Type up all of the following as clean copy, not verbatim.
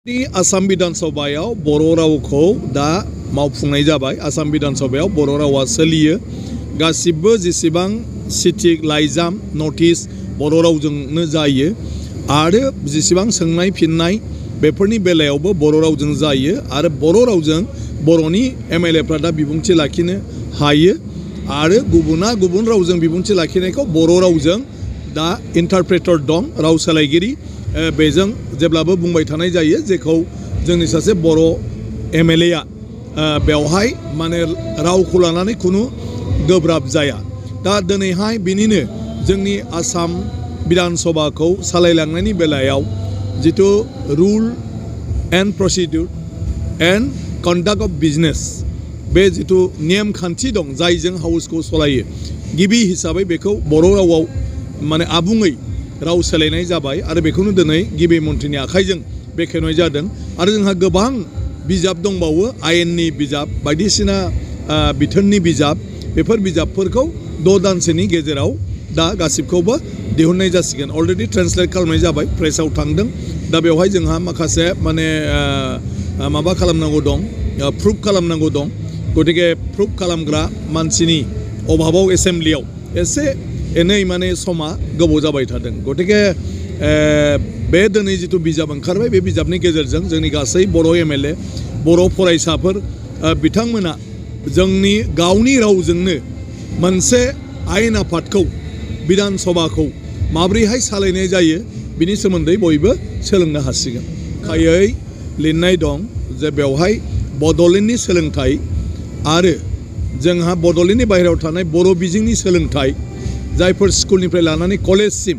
आसाम विधान सभायाव बर' रावखौ दा मावफुंनाय जाबाय। आसाम विधान सभायाव बर' रावा सोलियो। गासिबो जेसेबां चिठि लाइजाम नटिस बर' रावजोंनो जायो आरो जेसेबां सोंनाय फिननाय बेफोरनि बेलायावबो बर' रावजों जायो आरो बर' रावजों बर'नि एमएलएफ्रा दा बिबुंथि लाखिनो हायो आरो गुबुना गुबुन रावजों बिबुंथि लाखिनायखौ बर' रावजों दा इन्टारप्रेटर दं, राव सोलायगिरि बेजों जेब्लाबो बुंबाय थानाय जायो जेखौ जोंनि सासे बर' एमएलएआ बेवहाय माने रावखौ लानानै खुनु गोब्राब जाया। दा दिनैहाय बिनिनो जोंनि आसाम विधान सभाखौ सालायलांनायनि बेलायाव जिथु rule and procedure and conduct of business बे जिथु नेम खान्थि दं जायजों हाउसखौ सालायो, गिबि हिसाबै बेखौ बर' रावाव माने आबुङै राव सोलायनाय जाबाय आरो बेखौनो दिनै गिबि मन्थ्रिनि आखाइजों बेखेवनाय जादों। आरो जोंहा गोबां बिजाब दंबावो, आयेननि बिजाब बायदिसिना बिथोननि बिजाब, बेफोर बिजाबफोरखौ 6 दानसोनि गेजेराव दा गासिबखौबो दिहुननाय जासिगोन। अलरेडि ट्रेन्सलेट खालामनाय जाबाय, प्रेसआव थांदों। दा बेवहाय जोंहा माखासे माने माबा खालामनांगौ दं, प्रुफ खालामनांगौ दं। गतिके प्रुफ खालामग्रा मानसिनि अभाबाव एसेम्ब्लियाव एसे एनै माने समा गोबाव जाबाय थादों। गतिके बे दिनै जिथु बिजाब ओंखारबाय बे बिजाबनि गेजेरजों जोंनि गासै बर' एमएलए बर' फरायसाफोर बिथांमोना जोंनि गावनि रावजोंनो मोनसे आयेन आफादखौ विधान सभाखौ माब्रैहाय सालायनाय जायो बिनि सोमोन्दै बयबो सोलोंनो हासिगोन। खायै लिरनाय दं जे बेवहाय बड'लेण्डनि सोलोंथाइ आरो जोंहा बड'लेण्डनि बाहेरायाव थानाय बर' बिजोंनि सोलोंथाइ जायफोर स्कुलनिफ्राय लानानै कलेजसिम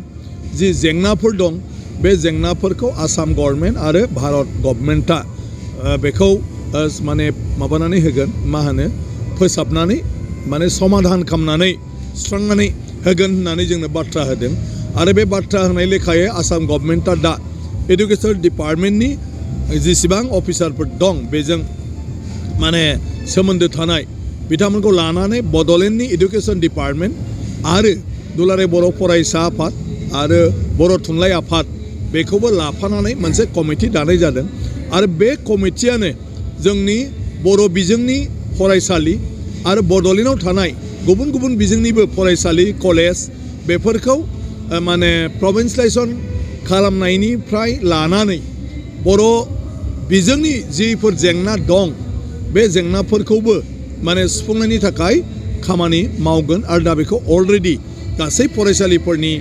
जि जेंनाफोर दं बे जेंनाफोरखौ आसाम गभर्नमेन्ट आरो भारत गभर्नमेन्टआ बेखौ माने माबानानै होगोन, मा होनो, फोसाबनानै माने समाधान खालामनानै सुस्रांनानै होगोन होननानै जोंनो बाथ्रा होदों। आरो बे बाथ्रा होनाय लेखायै आसाम गभर्नमेन्टआ दा एडुकेसन डिपार्टमेन्टनि जेसेबां अफिसारफोर दं बेजों माने सोमोन्दो थानाय बिथांमोनखौ लानानै बड'लेण्डनि एडुकेसन डिपार्टमेन्ट आरो दुलाराय बर' फरायसा आफाद आरो बर' थुनलाइ आफाद बेखौबो लाफानानै मोनसे कमिटि दानाय जादों। आरो बे कमिटियानो जोंनि बर' बिजोंनि फरायसालि आरो बड'लेण्डआव थानाय गुबुन गुबुन बिजोंनिबो फरायसालि कलेज बेफोरखौ माने प्रभिन्सियेलाइजेसन खालामनायनिफ्राय लानानै बर' बिजोंनि जिफोर जेंना दं बे जेंनाफोरखौबो माने सुफुंनायनि थाखाय खामानि मावगोन। आरो दा बेखौ अलरेडि गासै फरायसालिफोरनि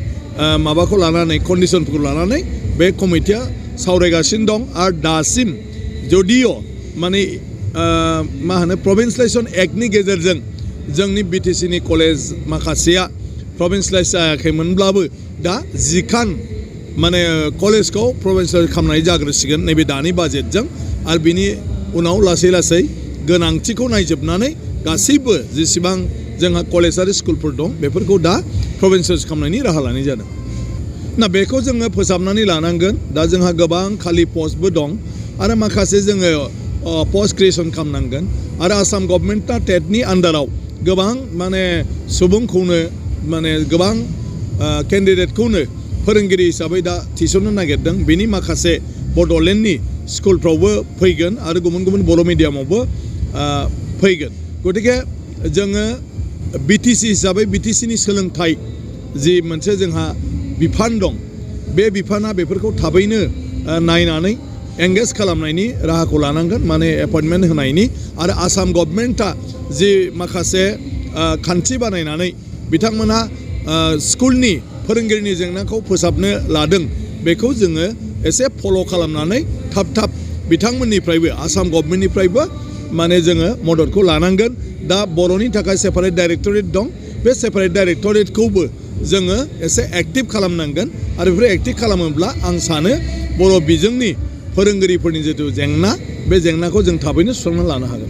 माबाखौ लानानै कन्डिसनफोरखौ लानानै बे कमिटिया सावरायगासिनो दं। आरो दासिम जदिअ माने मा होनो प्रभिन्सियेलाइजेसन एक्टनि गेजेरजों जोंनि बिटिसिनि कलेज माखासेया प्रभिन्सियेलाइज जायाखैमोनब्लाबो दा 10 खान माने कलेजखौ प्रभिन्सियेलाइज खालामनाय जाग्रोसिगोन नैबे दानि बाजेटजों। आरो बिनि उनाव लासै लासै गोनांथिखौ नायजोबनानै गासैबो जेसेबां जोंहा कलेज आरो स्कुलफोर दं बेफोरखौ दा प्रभिन्सियेलाइज खालामनायनि राहा लानाय जादों। ना बेखौ जोङो फोसाबनानै लानांगोन। दा जोंहा गोबां खालि पस्टबो दं आरो माखासे जोङो पस्ट क्रिएसन खालामनांगोन। आरो आसाम गभर्नमेन्टआ टेटनि आन्डाराव गोबां माने सुबुंखौनो माने गोबां केन्डिडेटखौनो फोरोंगिरि हिसाबै दा थिसननो नागिरदों। बेनि माखासे बड'लेण्डनि स्कुलफ्रावबो फैगोन आरो गुबुन गुबुन बर' मिडियामावबो फैगोन। गतिके जोङो बिटिसि हिसाबै बिटिसिनि सोलोंथाइ जि मोनसे जोंहा बिफान दं बे बिफाना बेफोरखौ थाबैनो नायनानै एंगेज खालामनायनि राहाखौ लानांगोन, माने एपइन्टमेन्ट होनायनि। आरो आसाम गभर्नमेन्टआ जि माखासे खान्थि बानायनानै बिथांमोनहा स्कुलनि फोरोंगिरिनि जेंनाखौ फोसाबनो लादों बेखौ जोङो एसे फल' खालामनानै थाब थाब बिथांमोननिफ्रायबो आसाम गभर्नमेन्टनिफ्रायबो माने जोङो मददखौ लानांगोन। दा बर'नि थाखाय सेपारेट डाइरेक्टरेट दं, बे सेपारेट डाइरेक्टरेटखौबो जोङो एसे एक्टिभ खालामनांगोन। आरो बेफोर एक्टिभ खालामोब्ला आं सानो बर' बिजोंनि फोरोंगिरिफोरनि जिथु जेंना बे जेंनाखौ जों थाबैनो सुस्रांना लानो हागोन।